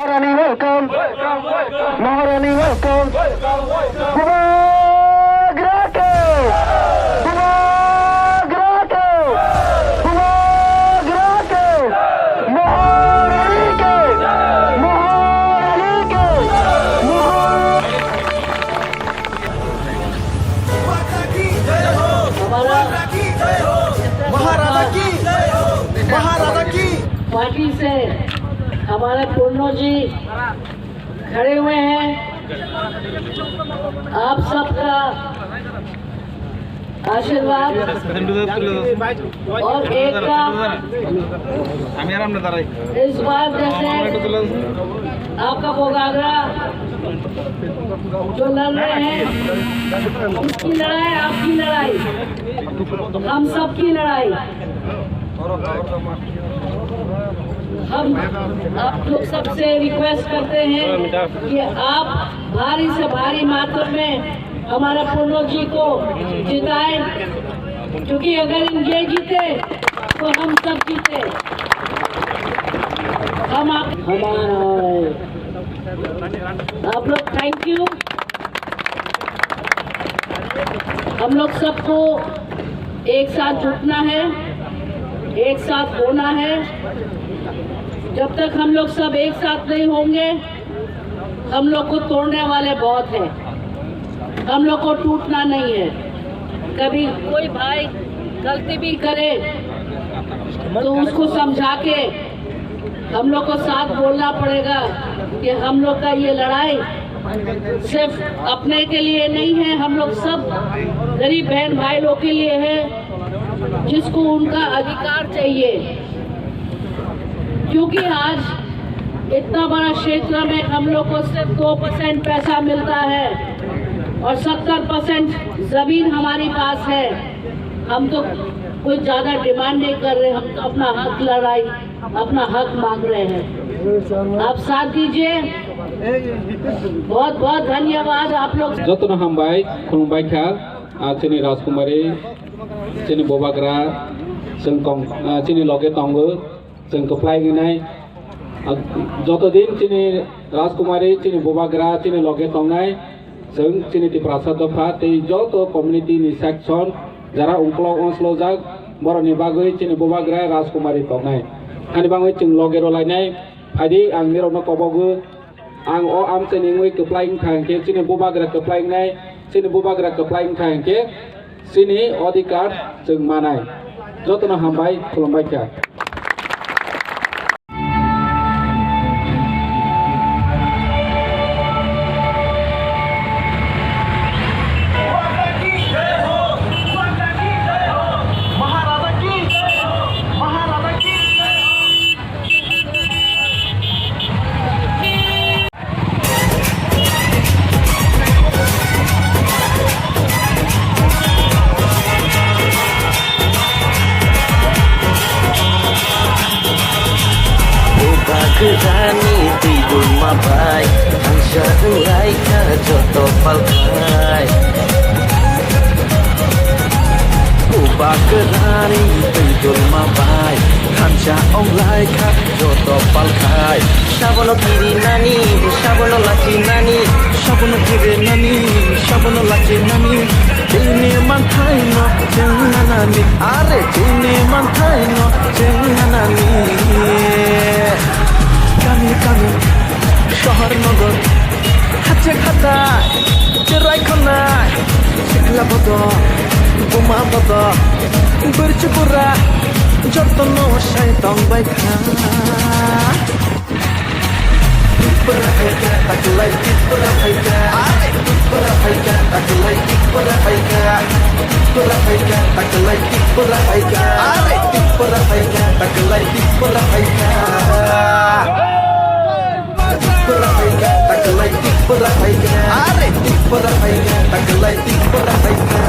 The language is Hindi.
Maharani, welcome. Maharani, welcome. Bumagrake. Bumagrake. Bumagrake. Maharani ke. Maharani ke. महाराजा की महाराजा की पार्टी से हमारे पूर्णो जी खड़े हुए हैं। आप सबका आशीर्वाद और एकता इस बार जैसे आपका बोगागरा जो लड़ रहे हैं, उसकी लड़ाई आपकी लड़ाई, हम सबकी लड़ाई। हम आप लोग सबसे रिक्वेस्ट करते हैं कि आप भारी से भारी मात्रा में हमारा पूर्णो जी को जिताएं, क्योंकि अगर ये जीते तो हम सब जीते। हम हमारा आप लोग थैंक यू। हम लोग सबको एक साथ जुटना है, एक साथ होना है। जब तक हम लोग सब एक साथ नहीं होंगे, हम लोग को तोड़ने वाले बहुत हैं। हम लोग को टूटना नहीं है। कभी कोई भाई गलती भी करे तो उसको समझा के हम लोग को साथ बोलना पड़ेगा कि हम लोग का ये लड़ाई सिर्फ अपने के लिए नहीं है, हम लोग सब गरीब बहन भाई लोग के लिए है, जिसको उनका अधिकार चाहिए। क्योंकि आज इतना बड़ा क्षेत्र में हम लोग को सिर्फ 2% पैसा मिलता है और 70% जमीन हमारे पास है। हम तो कुछ ज्यादा डिमांड नहीं कर रहे, हम तो अपना हक लड़ाई, अपना हक मांग रहे हैं। आप साथ दीजिए। बहुत बहुत धन्यवाद आप लोग। जतन हामबाय खुलुमबाय था चीनी राजकुमारी चीनी बोबाग्रा चीनी लगे तंगो जों कप्लायनाय जत दिन चीनी राजकुमारी चीनी बोबाग्रा चीनी लगे तंगनाय जों चीनी प्रसाद दफा जत कम्युनिटी सेक्शन जरा उंक्ल अंसल जाग बरनि बागै चीनी बोबाग्रा राजकुमारी तंगनाय खानि बाङै जों लगे रलायनाय फायदि आं मेरावनो कबावगो आं आम चीनी कप्लायन थांके चीनी बोबाग्रा कप्लायनाय चीनी बोबाग्रा कप्लायन थांके चीनी अधिकार जों मानाय जतन हामबाय खुलुमबाय था। Gerani tidur mabai Hansya ulai ka joto palkai Ubah gerani tidur mabai Hansya ulai ka joto palkai Sabono kiri nani, sabono laki nani Sabono kiri nani, sabono laki nani Ini mantai no jenganani Are ini mantai no jenganani Kami शहर नगर हाथे खाताय जेराय खनाय सिखला बद बोमा बद बोरचुपुरा जतन साय तंबाय खा Pura haika taklay pura haika pura haika taklay pura haika pura haika taklay pura haika pura haika taklay pura haika pura haika taklay pura haika pura haika taklay pura haika